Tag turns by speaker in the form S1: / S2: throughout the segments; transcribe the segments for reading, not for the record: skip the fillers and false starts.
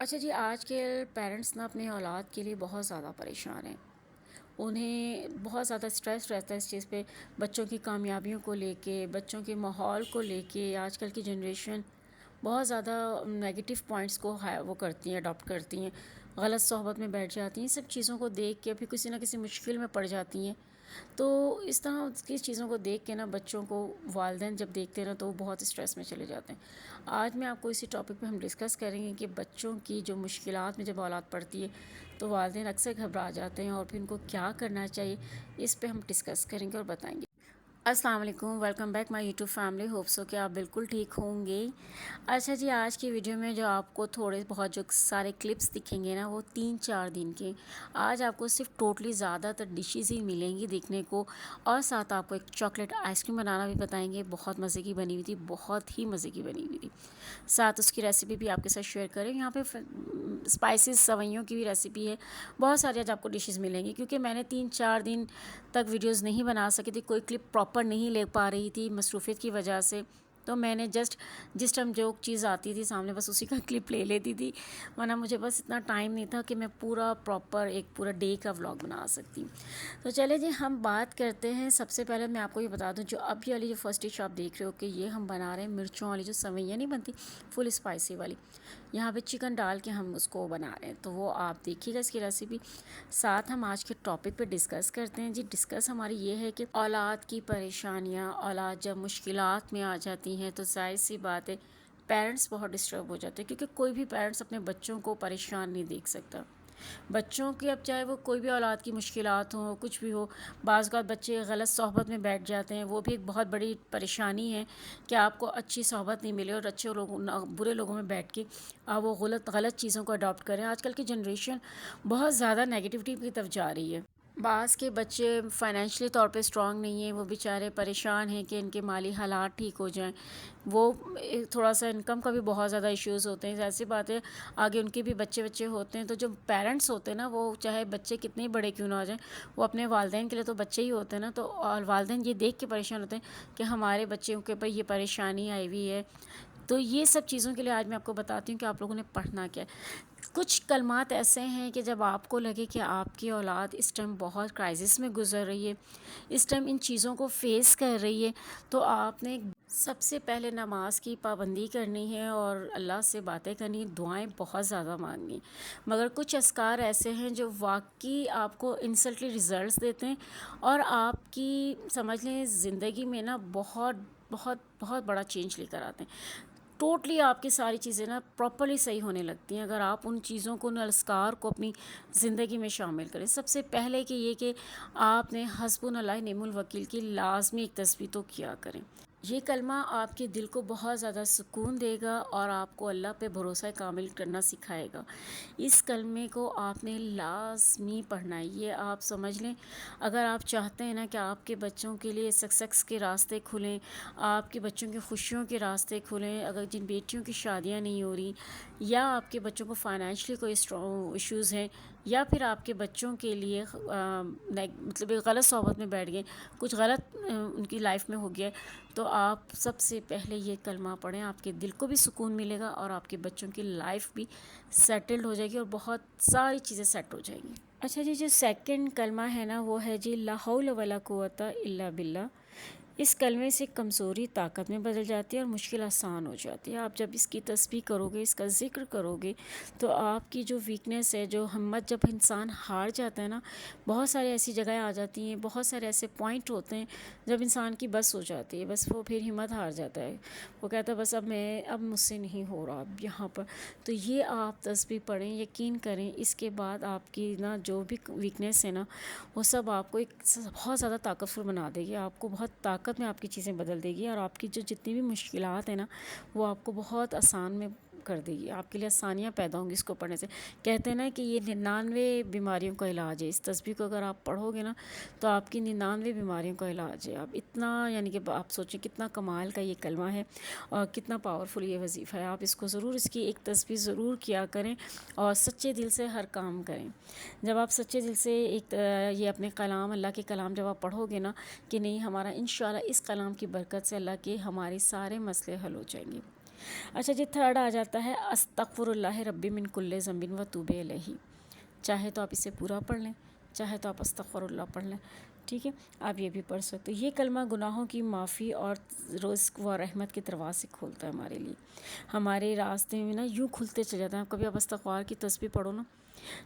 S1: اچھا جی، آج کے پیرنٹس نا اپنے اولاد کے لیے بہت زیادہ پریشان ہیں۔ انہیں بہت زیادہ اسٹریس رہتا ہے اس چیز پہ، بچوں کی کامیابیوں کو لے کے، بچوں کے ماحول کو لے کے۔ آج کل کی جنریشن بہت زیادہ نیگیٹو پوائنٹس کو وہ کرتی ہیں، اڈاپٹ کرتی ہیں، غلط صحبت میں بیٹھ جاتی ہیں، سب چیزوں کو دیکھ کے پھر کسی نہ کسی مشکل میں پڑ جاتی ہیں۔ تو اس طرح کی چیزوں کو دیکھ کے نا بچوں کو والدین جب دیکھتے ہیں نا تو وہ بہت اسٹریس میں چلے جاتے ہیں۔ آج میں آپ کو اسی ٹاپک پہ ہم ڈسکس کریں گے کہ بچوں کی جو مشکلات میں جب اولاد پڑتی ہے تو والدین اکثر گھبرا جاتے ہیں، اور پھر ان کو کیا کرنا چاہیے اس پہ ہم ڈسکس کریں گے اور بتائیں گے۔ السلام علیکم، welcome back my YouTube family, hope so کہ آپ بالکل ٹھیک ہوں گے۔ اچھا جی، آج کی ویڈیو میں جو آپ کو تھوڑے بہت جو سارے کلپس دکھیں گے نا وہ 3-4 دن کے، آج آپ کو صرف ٹوٹلی زیادہ تر ڈشز ہی ملیں گی دیکھنے کو، اور ساتھ آپ کو ایک چاکلیٹ آئس کریم بنانا بھی بتائیں گے۔ بہت مزے کی بنی ہوئی تھی، بہت ہی مزے کی بنی ہوئی تھی، ساتھ اس کی ریسیپی بھی آپ کے ساتھ شیئر کریں۔ یہاں پہ اسپائسیز سوئیوں کی بھی ریسیپی ہے، بہت ساری آج آپ کو ڈشز ملیں گی۔ کیونکہ میں نے 3-4 دن تک ویڈیوز نہیں بنا سکی تھی، کوئی کلپ پراپر نہیں لے پا رہی تھی مصروفیت کی وجہ سے، تو میں نے جس ٹائم جو چیز آتی تھی سامنے بس اسی کا کلپ لے لیتی تھی، ورنہ مجھے بس اتنا ٹائم نہیں تھا کہ میں پراپر ایک پورا ڈے کا ولاگ بنا سکتی۔ تو چلے جی، ہم بات کرتے ہیں۔ سب سے پہلے میں آپ کو یہ بتا دوں، جو اب یہ والی جو فرسٹ ڈش آپ دیکھ رہے ہو کہ یہ ہم بنا رہے ہیں مرچوں والی جو سوئیاں نہیں بنتی فل اسپائسی والی، یہاں پہ چکن ڈال کے ہم اس کو بنا رہے ہیں، تو وہ آپ دیکھیے گا اس کی ریسیپی۔ ساتھ ہم آج کے ٹاپک پہ ڈسکس کرتے ہیں۔ جی، ڈسکس ہماری یہ ہے کہ اولاد کی پریشانیاں، اولاد جب مشکلات میں آ جاتی ہیں تو ظاہر سی بات ہے پیرنٹس بہت ڈسٹرب ہو جاتے ہیں، کیونکہ کوئی بھی پیرنٹس اپنے بچوں کو پریشان نہیں دیکھ سکتا۔ بچوں کی اب چاہے وہ کوئی بھی اولاد کی مشکلات ہوں، کچھ بھی ہو، بعض اوقات بچے غلط صحبت میں بیٹھ جاتے ہیں، وہ بھی ایک بہت بڑی پریشانی ہے کہ آپ کو اچھی صحبت نہیں ملے اور اچھے لوگوں برے لوگوں میں بیٹھ کے آپ وہ غلط چیزوں کو اڈاپٹ کریں۔ آج کل کی جنریشن بہت زیادہ نیگیٹیوٹی کی طرف جا رہی ہے۔ بعض کے بچے فائنینشلی طور پہ اسٹرانگ نہیں ہیں، وہ بیچارے پریشان ہیں کہ ان کے مالی حالات ٹھیک ہو جائیں، وہ تھوڑا سا انکم کا بھی بہت زیادہ ایشوز ہوتے ہیں۔ ایسی بات ہے، آگے ان کے بھی بچے ہوتے ہیں، تو جو پیرنٹس ہوتے ہیں نا، وہ چاہے بچے کتنے بڑے کیوں نہ ہو جائیں، وہ اپنے والدین کے لیے تو بچے ہی ہوتے ہیں نا، تو اور والدین یہ دیکھ کے پریشان ہوتے ہیں کہ ہمارے بچوں کے اوپر یہ پریشانی آئی ہوئی ہے۔ تو یہ سب چیزوں کے لیے آج میں آپ کو بتاتی ہوں کہ آپ لوگوں نے پڑھنا کیا ہے۔ کچھ کلمات ایسے ہیں کہ جب آپ کو لگے کہ آپ کی اولاد اس ٹائم بہت کرائسس میں گزر رہی ہے، اس ٹائم ان چیزوں کو فیس کر رہی ہے، تو آپ نے سب سے پہلے نماز کی پابندی کرنی ہے اور اللہ سے باتیں کرنی، دعائیں بہت زیادہ مانگنی۔ مگر کچھ اذکار ایسے ہیں جو واقعی آپ کو انسٹنٹلی ریزلٹس دیتے ہیں، اور آپ کی سمجھ لیں زندگی میں نا بہت بہت بہت بڑا چینج لے کر آتے ہیں۔ ٹوٹلی آپ کی ساری چیزیں نا پراپرلی صحیح ہونے لگتی ہیں اگر آپ ان چیزوں کو، ان اذکار کو اپنی زندگی میں شامل کریں۔ سب سے پہلے کہ یہ کہ آپ نے حسبنا اللہ نعم الوکیل کی لازمی ایک تسبیح تو کیا کریں۔ یہ کلمہ آپ کے دل کو بہت زیادہ سکون دے گا اور آپ کو اللہ پہ بھروسہ کامل کرنا سکھائے گا۔ اس کلمے کو آپ نے لازمی پڑھنا ہے۔ یہ آپ سمجھ لیں، اگر آپ چاہتے ہیں نا کہ آپ کے بچوں کے لیے سکسیس کے راستے کھلیں، آپ کے بچوں کی خوشیوں کے راستے کھلیں، اگر جن بیٹیوں کی شادیاں نہیں ہو رہی، یا آپ کے بچوں کو فائنینشلی کوئی ایشوز ہیں، یا پھر آپ کے بچوں کے لیے مطلب ایک غلط صحبت میں بیٹھ گئے، کچھ غلط ان کی لائف میں ہو گیا، تو آپ سب سے پہلے یہ کلمہ پڑھیں۔ آپ کے دل کو بھی سکون ملے گا اور آپ کے بچوں کی لائف بھی سیٹلڈ ہو جائے گی اور بہت ساری چیزیں سیٹ ہو جائیں گی۔ اچھا جی، جو سیکنڈ کلمہ ہے نا وہ ہے جی لا حول ولا قوت الا باللہ۔ اس کلمے سے کمزوری طاقت میں بدل جاتی ہے اور مشکل آسان ہو جاتی ہے۔ آپ جب اس کی تسبیح کرو گے، اس کا ذکر کرو گے، تو آپ کی جو ویکنیس ہے، جو ہمت، جب انسان ہار جاتا ہے نا، بہت سارے ایسی جگہیں آ جاتی ہیں، بہت سارے ایسے پوائنٹ ہوتے ہیں جب انسان کی بس ہو جاتی ہے، بس وہ پھر ہمت ہار جاتا ہے، وہ کہتا ہے بس اب مجھ سے نہیں ہو رہا اب یہاں پر۔ تو یہ آپ تسبیح پڑھیں، یقین کریں، اس کے بعد آپ کی نا جو بھی ویکنیس ہے نا، وہ سب آپ کو ایک بہت زیادہ طاقتور بنا دے گی، آپ کو بہت طاقت میں آپ کی چیزیں بدل دے گی، اور آپ کی جو جتنی بھی مشکلات ہیں نا وہ آپ کو بہت آسان میں کر دے گی، آپ کے لیے آسانیاں پیدا ہوں گی اس کو پڑھنے سے۔ کہتے ہیں نا کہ یہ 99 بیماریوں کا علاج ہے، اس تسبیح کو اگر آپ پڑھو گے نا تو آپ کی 99 بیماریوں کا علاج ہے۔ اب اتنا یعنی کہ آپ سوچیں کتنا کمال کا یہ کلمہ ہے اور کتنا پاورفل یہ وظیفہ ہے۔ آپ اس کو ضرور، اس کی ایک تسبیح ضرور کیا کریں اور سچے دل سے ہر کام کریں۔ جب آپ سچے دل سے ایک یہ اپنے کلام، اللہ کے کلام جب آپ پڑھو گے نا کہ نہیں ہمارا انشاءاللہ اس کلام کی برکت سے اللہ کے ہمارے سارے مسئلے حل ہو جائیں گے۔ اچھا جی، تھرڈ آ جاتا ہے استغفر اللہ ربی من کل ذنب و توب الیہ. چاہے تو آپ اسے پورا پڑھ لیں، چاہے تو آپ استغفر اللہ پڑھ لیں، ٹھیک ہے، آپ یہ بھی پڑھ سکتے. یہ کلمہ گناہوں کی معافی اور رزق و رحمت کے دروازے کھولتا ہے ہمارے لیے. ہمارے راستے میں نا یوں کھلتے چلے جاتے ہیں. کبھی آپ استغفار کی تسبیح پڑھو نا،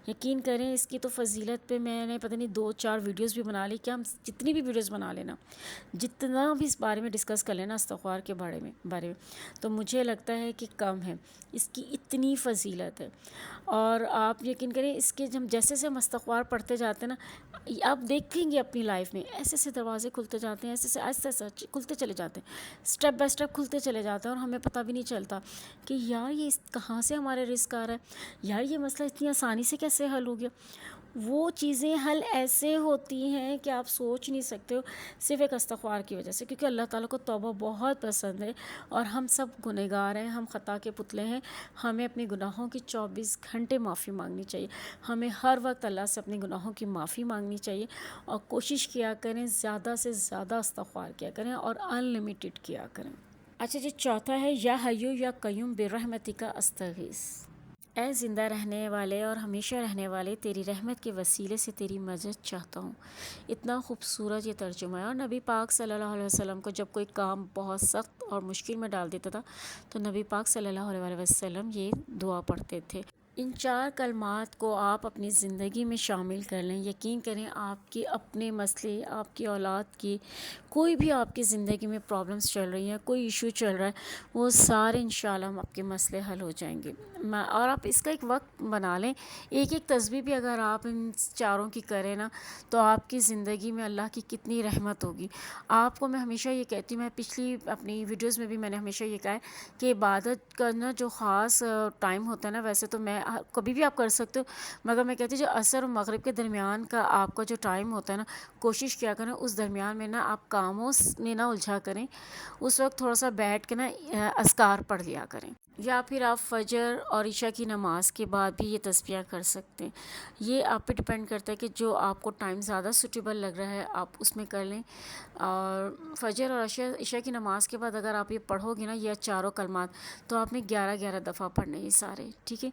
S1: یقین کریں اس کی تو فضیلت پہ میں نے پتہ نہیں 2-4 ویڈیوز بھی بنا لی. کیا ہم جتنی بھی ویڈیوز بنا لینا، جتنا بھی اس بارے میں ڈسکس کر لینا استغفار کے بارے میں تو مجھے لگتا ہے کہ کم ہے. اس کی اتنی فضیلت ہے. اور آپ یقین کریں اس کے ہم جیسے ہم استغفار پڑھتے جاتے ہیں نا، آپ دیکھیں گے اپنی لائف میں ایسے ایسے دروازے کھلتے جاتے ہیں، ایسے ایسے ایسے کھلتے چلے جاتے ہیں، اسٹیپ بائی اسٹیپ کھلتے چلے جاتے ہیں، اور ہمیں پتہ بھی نہیں چلتا کہ یار یہ کہاں سے ہمارے رزق آ رہا ہے، یار یہ مسئلہ اتنی آسانی سے کیسے حل ہو گیا. وہ چیزیں حل ایسے ہوتی ہیں کہ آپ سوچ نہیں سکتے ہو، صرف ایک استغفار کی وجہ سے. کیونکہ اللہ تعالیٰ کو توبہ بہت پسند ہے، اور ہم سب گنہگار ہیں، ہم خطا کے پتلے ہیں. ہمیں اپنے گناہوں کی 24 گھنٹے معافی مانگنی چاہیے. ہمیں ہر وقت اللہ سے اپنے گناہوں کی معافی مانگنی چاہیے، اور کوشش کیا کریں زیادہ سے زیادہ استغفار کیا کریں اور ان لمیٹڈ کیا کریں. اچھا جی، چوتھا ہے یا حیو یا قیوم برحمتک استغیث. اے زندہ رہنے والے اور ہمیشہ رہنے والے، تیری رحمت کے وسیلے سے تیری مدد چاہتا ہوں. اتنا خوبصورت یہ ترجمہ ہے. اور نبی پاک صلی اللہ علیہ وسلم کو جب کوئی کام بہت سخت اور مشکل میں ڈال دیتا تھا تو نبی پاک صلی اللہ علیہ وسلم یہ دعا پڑھتے تھے. ان 4 کلمات کو آپ اپنی زندگی میں شامل کر لیں. یقین کریں آپ کے اپنے مسئلے، آپ کی اولاد کی کوئی بھی آپ کی زندگی میں پرابلمس چل رہی ہیں، کوئی ایشو چل رہا ہے، وہ سارے انشاءاللہ آپ کے مسئلے حل ہو جائیں گے. اور آپ اس کا ایک وقت بنا لیں. ایک تسبیح بھی اگر آپ ان 4 کی کریں نا تو آپ کی زندگی میں اللہ کی کتنی رحمت ہوگی. آپ کو میں ہمیشہ یہ کہتی ہوں، میں پچھلی اپنی ویڈیوز میں بھی میں نے ہمیشہ یہ کہا ہے کہ عبادت کرنا جو خاص ٹائم ہوتا ہے نا، ویسے تو میں کبھی بھی آپ کر سکتے ہو، مگر میں کہتی ہوں جو عصر اور مغرب کے درمیان کا آپ کا جو ٹائم ہوتا ہے نا، کوشش کیا کریں اس درمیان میں نا آپ کاموں میں نہ الجھا کریں. اس وقت تھوڑا سا بیٹھ کے نا اذکار پڑھ لیا کریں. یا پھر آپ فجر اور عشاء کی نماز کے بعد بھی یہ تسبیح کر سکتے ہیں. یہ آپ پہ ڈپینڈ کرتا ہے کہ جو آپ کو ٹائم زیادہ سوٹیبل لگ رہا ہے آپ اس میں کر لیں. اور فجر اور عشاء کی نماز کے بعد اگر آپ یہ پڑھو گے نا یہ 4 کلمات، تو آپ نے 11 دفعہ پڑھنے یہ سارے، ٹھیک ہے.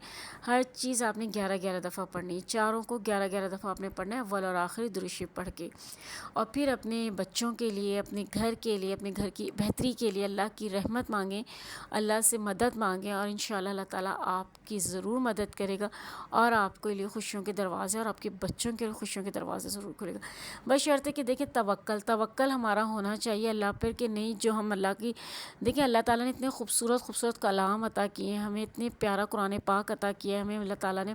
S1: ہر چیز آپ نے 11 دفعہ پڑھنی ہے. 4 کو 11 دفعہ آپ نے پڑھنا ہے، اول اور آخری درود شریف پڑھ کے. اور پھر اپنے بچوں کے لیے، اپنے گھر کے لیے، اپنے گھر کی بہتری کے لیے اللہ کی رحمت مانگیں، اللہ سے مدد مانگیں، اور انشاءاللہ اللہ تعالیٰ آپ کی ضرور مدد کرے گا، اور آپ کے لیے خوشیوں کے دروازے اور آپ کے بچوں کے لیے خوشیوں کے دروازے ضرور کھلے گا. بشرطے کہ دیکھیں توکل ہمارا ہونا چاہیے اللہ پر، کہ نہیں جو ہم اللہ کی، دیکھیں اللہ تعالیٰ نے اتنے خوبصورت کلام عطا کیے ہیں ہمیں، اتنے پیارا قرآن پاک عطا کیا ہے ہمیں اللہ تعالیٰ نے.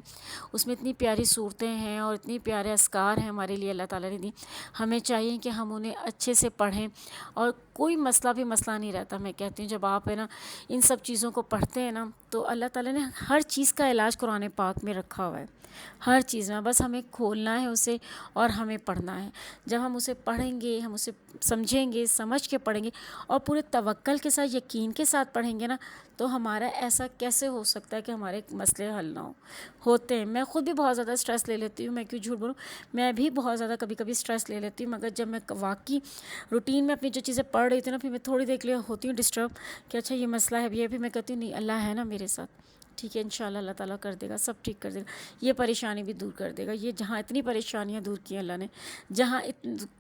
S1: اس میں اتنی پیاری صورتیں ہیں اور اتنی پیارے اذکار ہیں ہمارے لیے اللہ تعالیٰ نے دی. ہمیں چاہیے کہ ہم انہیں اچھے سے پڑھیں، اور کوئی مسئلہ نہیں رہتا. میں کہتی ہوں جب آپ ہے نا ان سب چیزوں کو پڑھتے ہیں نا تو اللہ تعالیٰ نے ہر چیز کا علاج قرآن پاک میں رکھا ہوا ہے، ہر چیز میں. بس ہمیں کھولنا ہے اسے اور ہمیں پڑھنا ہے. جب ہم اسے پڑھیں گے، ہم اسے سمجھیں گے، سمجھ کے پڑھیں گے اور پورے توکل کے ساتھ، یقین کے ساتھ پڑھیں گے نا، تو ہمارا ایسا کیسے ہو سکتا ہے کہ ہمارے مسئلے حل نہ ہوتے ہیں. میں خود بھی بہت زیادہ اسٹریس لے لیتی ہوں، میں کیوں جھوٹ بولوں، میں بھی بہت زیادہ کبھی اسٹریس لے لیتی ہوں. مگر جب میں واقعی روٹین میں اپنی جو چیزیں پڑھ رہی تھی نا، پھر میں تھوڑی دیر کے لیے ہوتی ہوں ڈسٹرب کہ اچھا یہ مسئلہ ہے بھی، پھر میں کہتی ہوں نہیں اللہ ہے نا میرے ساتھ، ٹھیک ہے انشاءاللہ اللہ تعالیٰ کر دے گا، سب ٹھیک کر دے گا. یہ پریشانی بھی دور کر دے گا. یہ جہاں اتنی پریشانیاں دور کی اللہ نے، جہاں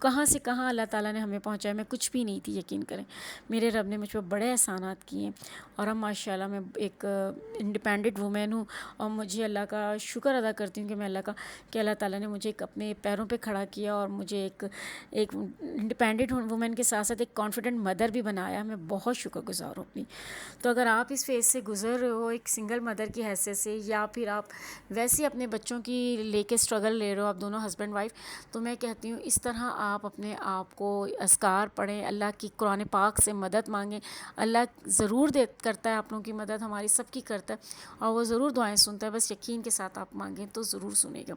S1: کہاں سے کہاں اللہ تعالیٰ نے ہمیں پہنچایا. میں کچھ بھی نہیں تھی، یقین کریں میرے رب نے مجھ پر بڑے احسانات کیے ہیں. اور اب ماشاءاللہ میں ایک انڈیپینڈنٹ وومین ہوں، اور مجھے اللہ کا شکر ادا کرتی ہوں کہ میں اللہ کا، کہ اللہ تعالیٰ نے مجھے ایک اپنے پیروں پہ کھڑا کیا، اور مجھے ایک انڈیپینڈنٹ وومین کے ساتھ ساتھ ایک کانفیڈنٹ مدر بھی بنایا. میں بہت شکر گزار ہوں اپنی. تو اگر آپ اس فیز سے گزر رہے ہو ایک سنگل مدر کی حیثیت سے، یا پھر آپ ویسے اپنے بچوں کی لے کے اسٹرگل لے رہے ہو، آپ دونوں ہسبینڈ وائف، تو میں کہتی ہوں اس طرح آپ اپنے آپ کو اذکار پڑھیں، اللہ کی قرآن پاک سے مدد مانگیں. اللہ ضرور کرتا ہے آپ لوگوں کی مدد، ہماری سب کی کرتا ہے، اور وہ ضرور دعائیں سنتا ہے. بس یقین کے ساتھ آپ مانگیں تو ضرور سنے گا.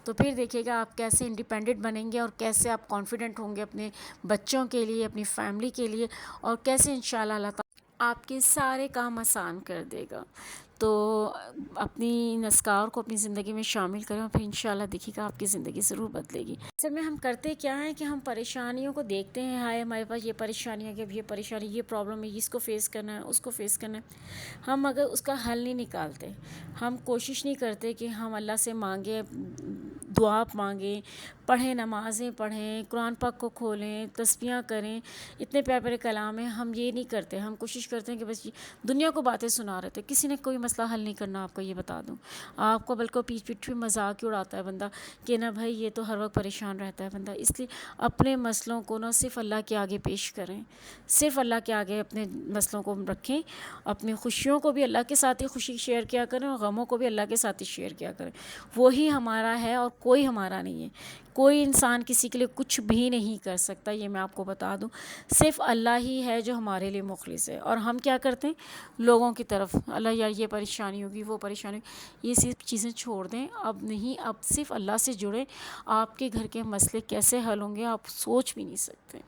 S1: تو پھر دیکھیے گا آپ کیسے انڈیپینڈنٹ بنیں گے، اور کیسے آپ کانفیڈنٹ ہوں گے اپنے بچوں کے لیے، اپنی فیملی کے لیے، اور کیسے انشاءاللہ اللہ تعالیٰ آپ کے سارے کام آسان کر دے گا. تو اپنی ان اذکار کو اپنی زندگی میں شامل کریں اور پھر انشاءاللہ دیکھیے گا آپ کی زندگی ضرور بدلے گی۔ اصل میں ہم کرتے کیا ہیں کہ ہم پریشانیوں کو دیکھتے ہیں، ہائے ہمارے پاس یہ پریشانی ہے، یہ پریشانی، یہ پرابلم ہے، اس کو فیس کرنا ہے، اس کو فیس کرنا ہے، ہم اگر اس کا حل نہیں نکالتے، ہم کوشش نہیں کرتے کہ ہم اللہ سے مانگیں، دعا مانگیں، پڑھیں، نمازیں پڑھیں، قرآن پاک کو کھولیں، تسبیحاں کریں، اتنے پیارے پیارے کلام ہیں، ہم یہ نہیں کرتے، ہم کوشش کرتے ہیں کہ بس دنیا کو باتیں سنا رہے تھے، کسی نے کوئی مسئلہ حل نہیں کرنا، آپ کو یہ بتا دوں، آپ کو بلکہ پیٹھ پیٹھ پہ مذاق ہی اڑاتا ہے بندہ کہ نہ بھائی یہ تو ہر وقت پریشان رہتا ہے بندہ، اس لیے اپنے مسئلوں کو نہ صرف اللہ کے آگے پیش کریں، صرف اللہ کے آگے اپنے مسئلوں کو رکھیں، اپنی خوشیوں کو بھی اللہ کے ساتھ ہی خوشی شیئر کیا کریں اور غموں کو بھی اللہ کے ساتھ ہی شیئر کیا کریں، وہی ہمارا ہے اور کوئی ہمارا نہیں ہے، کوئی انسان کسی کے لیے کچھ بھی نہیں کر سکتا، یہ میں آپ کو بتا دوں، صرف اللہ ہی ہے جو ہمارے لیے مخلص ہے، اور ہم کیا کرتے ہیں لوگوں کی طرف، اللہ یار یہ پریشانی ہوگی، وہ پریشانی ہوگی، یہ صرف چیزیں چھوڑ دیں، اب نہیں، اب صرف اللہ سے جڑیں، آپ کے گھر کے مسئلے کیسے حل ہوں گے آپ سوچ بھی نہیں سکتے۔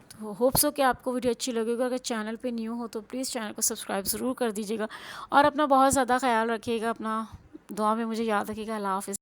S1: تو ہوپ سو کہ آپ کو ویڈیو اچھی لگے گا، اگر چینل پہ نیو ہو تو پلیز چینل کو سبسکرائب ضرور کر دیجیے گا، اور اپنا بہت زیادہ خیال رکھیے گا، اپنا دعا میں مجھے یاد رکھیے گا۔ اللہ حافظ۔